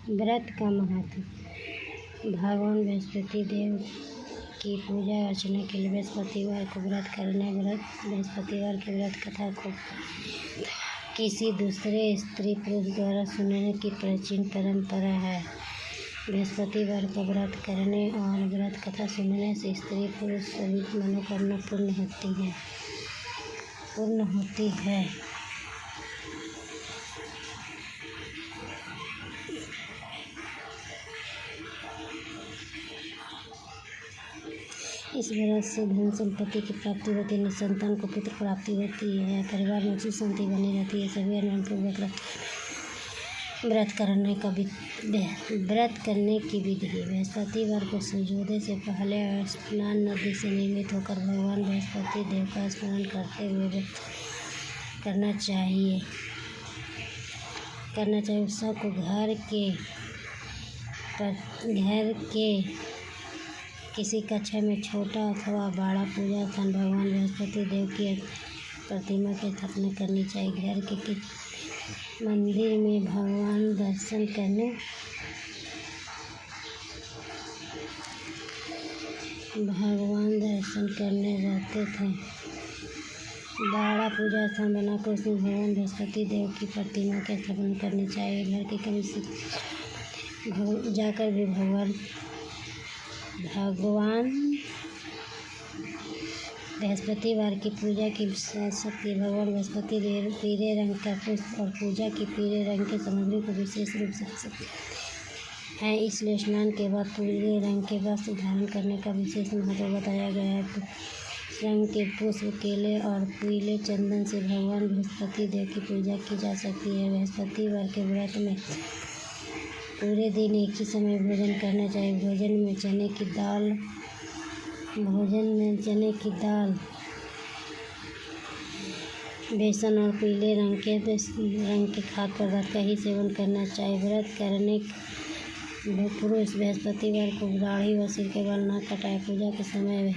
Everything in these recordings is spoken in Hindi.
व्रत का महत्व। भगवान बृहस्पति देव की पूजा अर्चना के लिए बृहस्पतिवार को व्रत करने बृहस्पतिवार के व्रत कथा को किसी दूसरे स्त्री पुरुष द्वारा सुनने की प्राचीन परंपरा है। बृहस्पतिवार को व्रत करने और व्रत कथा सुनने से स्त्री पुरुष सभी मनोकामना पूर्ण होती है। इस व्रत से धन संपत्ति की प्राप्ति होती है, निसंतान को पुत्र प्राप्ति होती है, परिवार में सुख शांति बनी रहती है। सभी अनुपूर्वक व्रत करने की विधि। बृहस्पतिवार को सूर्योदय से पहले स्नान नदी से निर्मित होकर भगवान बृहस्पति देव का स्मरण करते हुए व्रत करना चाहिए। उत्सव को घर के किसी कक्षा में छोटा अथवा बड़ा पूजा स्थान भगवान बृहस्पति देव की प्रतिमा की स्थापना करनी चाहिए। घर के मंदिर में भगवान दर्शन करने जाते थे। बड़ा पूजा स्थान बनाकर उसमें भगवान बृहस्पति देव की प्रतिमा की स्थापना करनी चाहिए। घर के कम से जाकर भी भगवान बृहस्पतिवार की पूजा की शक्ति। भगवान बृहस्पति देव पीले रंग का पुष्प और पूजा की पीले रंग की सामग्री को विशेष रूप से है, इसलिए स्नान के बाद पीले रंग के वस्त्र धारण करने का विशेष महत्व बताया गया है। रंग के पुष्प, केले और पीले चंदन से भगवान बृहस्पति देव की पूजा की जा सकती है। बृहस्पतिवार के व्रत में पूरे दिन एक ही समय भोजन करना चाहिए। भोजन में चने की दाल, बेसन और पीले रंग के खाद्य पदार्थ का ही सेवन करना चाहिए। व्रत करने पुरुष बृहस्पतिवार को दाढ़ी व सिर के बाल न कटाए। पूजा के समय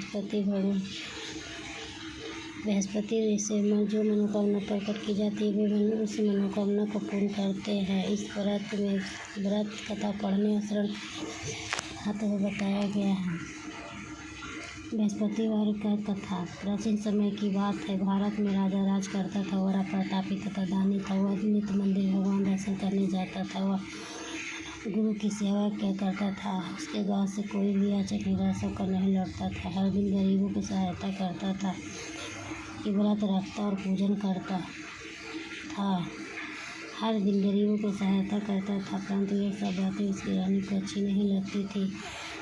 बृहस्पति से जो मनोकामना प्रकट की जाती है वे उस मनोकामना को पूर्ण करते हैं। इस व्रत में व्रत कथा पढ़ने और श्रवण महत्व बताया गया है। बृहस्पतिवार का कथा प्राचीन समय की बात है। भारत में राजा राज करता था। वह प्रतापी तथा दानी था। वह नित्य मंदिर भगवान दर्शन करने जाता था। वह गुरु की सेवा क्या करता था। उसके बाद से कोई भी याचक निराश होकर नहीं लौटता था। हर दिन गरीबों की सहायता करता था, कि व्रत रखता और पूजन करता था। परंतु ये सब बातें उसकी रानी को अच्छी नहीं लगती थी।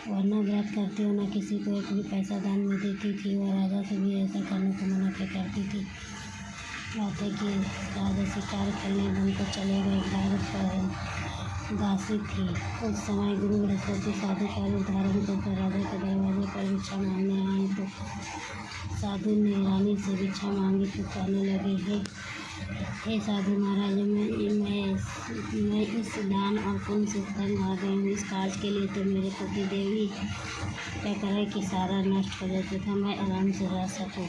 वह न व्रत करती और न किसी को एक भी पैसा दान में देती थी। वह राजा से भी ऐसा करने को मना करती थी। बात है कि राजा शिकार करने वन को चले गए। भारत पर दासी थी। उस समय गुरु बृहस्पति साधु का रूप धारण कर राजा के दरवाजे पर भिक्षा मांगने आए तो साधु ने रानी से भिक्षा मांगी तो कहने लगे, हे साधु महाराज, मैं इस दान और पुण्य से तंग आ गई हूँ। इस कार्य के लिए तो मेरे पति देवी क्या करे कि सारा नष्ट हो जाए तथा मैं आराम से रह सकूँ।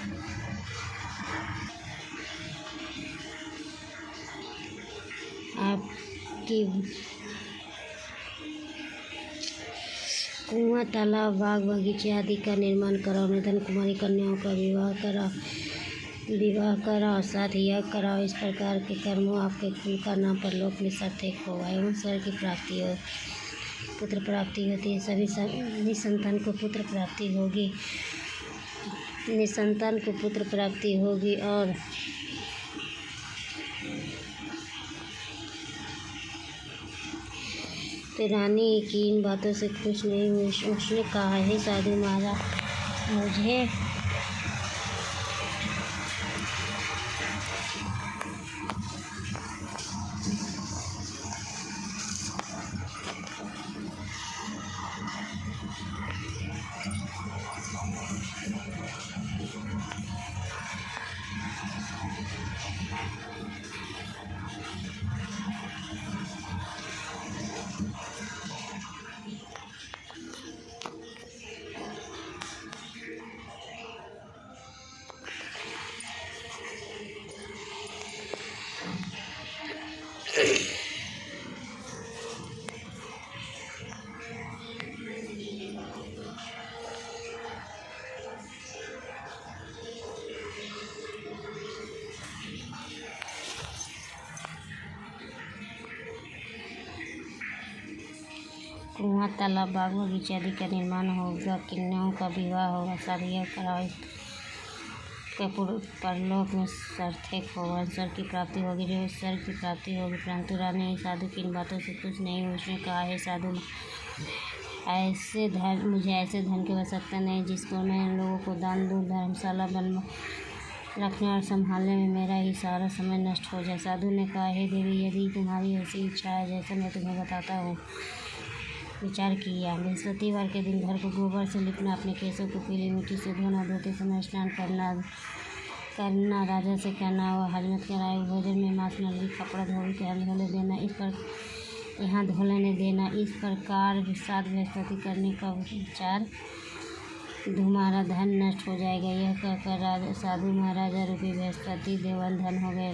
आपकी कुआं, तालाब, बाग बगीचे आदि का निर्माण कराओ। निर्धन कुमारी कन्याओं का विवाह कराओ, साथ ही यज्ञ कराओ। इस प्रकार के कर्मों आपके कुल का नाम परलोक में सार्थक होगा एवं स्वर्ग की पुत्र प्राप्ति होती है। सभी निसंतान को पुत्र प्राप्ति होगी और तो रानी की इन बातों से खुश नहीं हुई। उसने कहा, हे साधु महाराज, मुझे कुआं, तालाब, बाग बगीचे आदि का निर्माण होगा। कन्याओं का विवाह होगा। शादियाँ कराई के परलोक में सार्थक होगा। स्वर्ग की प्राप्ति होगी। जो स्वर्ग की प्राप्ति होगी। परंतु रानी साधु की इन बातों से खुश नहीं हुई। उसने कहा, हे साधु, मुझे ऐसे धन की आवश्यकता नहीं जिसको मैं इन लोगों को दान दूँ। धर्मशाला बनवा रखने और संभालने में मेरा ही सारा समय नष्ट हो जाए। साधु ने कहा, हे देवी, यदि तुम्हारी ऐसी इच्छा है जैसा मैं तुम्हें बताता हूँ। विचार किया। बृहस्पतिवार के दिन घर को गोबर से लिपना, अपने केसों को पीली मिट्टी से धोना, धोते समय स्नान करना, राजा से कहना और हजमत कराए भोजन में मांस, मुर्गी, कपड़ा धोबी के हाथ धोने देना, इस पर यहाँ धो लेने देना। इस प्रकार 7 बृहस्पति करने का विचार, तुम्हारा धन नष्ट हो जाएगा। यह कहकर साधु महाराजा रूपी बृहस्पति देवन धन हो गए।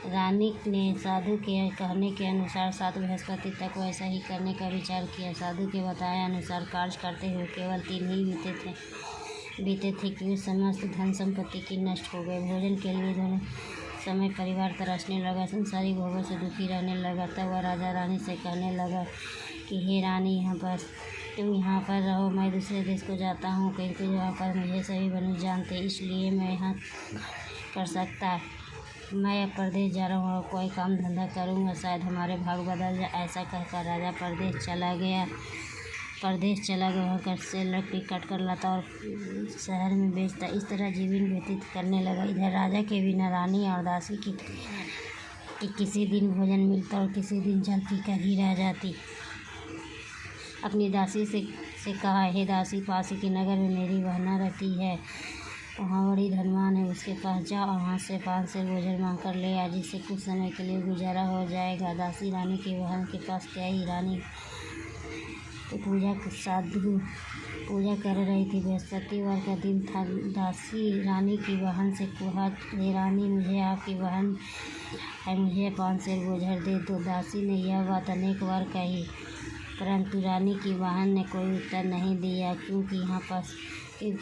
रानी ने साधु के कहने के अनुसार 7 बृहस्पति तक वैसा ही करने का विचार किया। साधु के बताए अनुसार कार्य करते हुए केवल 3 ही बीते थे कि समस्त धन संपत्ति की नष्ट हो गए। भोजन के लिए दोनों समय परिवार तरसने लगा, संसारी भोगों से दुखी रहने लगा। तब वह राजा रानी से कहने लगा कि हे रानी, तुम यहाँ पर रहो, मैं दूसरे देश को जाता हूँ, क्योंकि यहाँ पर मुझे सभी मनुष्य जानते, इसलिए मैं यहाँ कर सकता। मैं अब परदेश जा रहा हूँ और कोई काम धंधा करूँगा, शायद हमारे भाग बदल जाए। ऐसा कहकर राजा परदेश चला गया। वहाँ घर से लकड़ी काट कर लाता और शहर में बेचता। इस तरह जीवन व्यतीत करने लगा। इधर राजा के बिना रानी और दासी की किसी दिन भोजन मिलता और किसी दिन जल पीकर ही रह जाती। अपनी दासी से कहा, हे दासी, पासी के नगर में मेरी बहना रहती है, वहाँ बड़ी धनवान है, उसके पास जा और वहाँ से 5 सेर भोजन मांग कर ले आ, जिससे कुछ समय के लिए गुजारा हो जाएगा। दासी रानी की बहन के पास गई। रानी तो पूजा कर रही थी। बृहस्पतिवार का दिन था। दासी रानी की बहन से कहा, हे रानी, मुझे आपकी बहन है, मुझे 5 सेर भोजन दे दो। दासी ने यह बात अनेक बार कही, परंतु रानी की बहन ने कोई उत्तर नहीं दिया, क्योंकि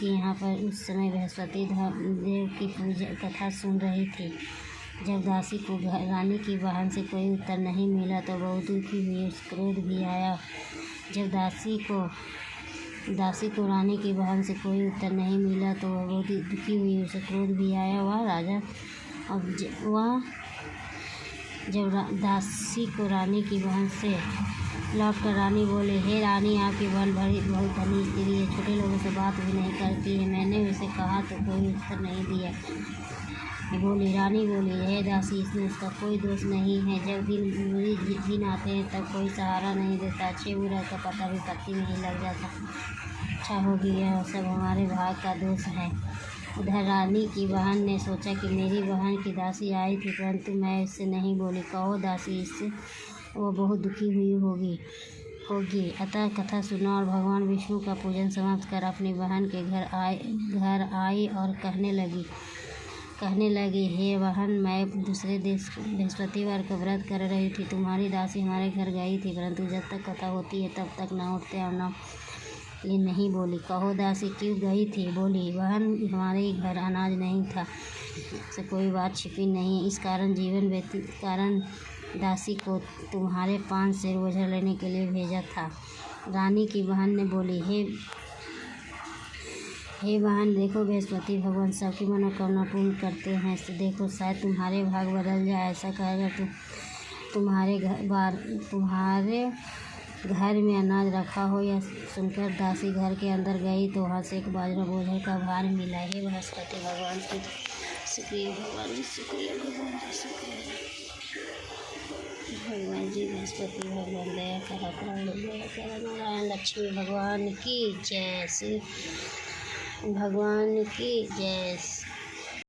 यहाँ पर उस समय बृहस्पति देव की पूजा कथा सुन रही थी। जब दासी को रानी की बहन से कोई उत्तर नहीं मिला तो बहुत दुखी हुई, क्रोध भी आया। जब दासी को रानी की बहन से कोई उत्तर नहीं मिला तो वह बहुत दुखी हुई, उसे क्रोध भी आया। जब दासी को रानी की बहन से लौटकर रानी बोले, हे रानी, आपकी बहन बहुत धनी स्त्री है, छोटे लोगों से बात भी नहीं करती है, मैंने उसे कहा तो कोई उत्तर नहीं दिया। रानी बोली, हे दासी, इसमें उसका कोई दोष नहीं है। जब दिन आते हैं तब कोई सहारा नहीं देता, अच्छे बुरा का पता भी पत्ती नहीं लग जाता। अच्छा हो गया, सब हमारे भाग का दोष है। उधर रानी की बहन ने सोचा कि मेरी बहन की दासी आई थी, परंतु मैं उससे नहीं बोली। कहो दासी, इससे वो बहुत दुखी हुई होगी। अतः कथा सुना और भगवान विष्णु का पूजन समाप्त कर अपनी बहन के घर आई और कहने लगी, हे बहन, मैं दूसरे देश बृहस्पतिवार का व्रत कर रही थी। तुम्हारी दासी हमारे घर गई थी, परंतु जब तक कथा होती है तब तक न उठते और न ये नहीं बोली। कहो दासी, क्यों गई थी? बोली, बहन, हमारे घर अनाज नहीं था, से कोई बात छिपी नहीं, इस कारण दासी को तुम्हारे 5 सेर बोझा लेने के लिए भेजा था। रानी की बहन ने बोली, हे बहन, देखो, बृहस्पति भगवान सबकी मनोकामना पूर्ण करते हैं, तो देखो, शायद तुम्हारे भाग बदल जाए। ऐसा कहकर तुम्हारे घर में अनाज रखा हो। या सुनकर दासी घर के अंदर गई तो वहाँ से एक बाजरा बोझा का भार मिला। हे बृहस्पति भगवान की शुक्रिया, भगवान जी बृहस्पति भगवान दया करा, नारायण लक्ष्मी भगवान की जय, भगवान की जय।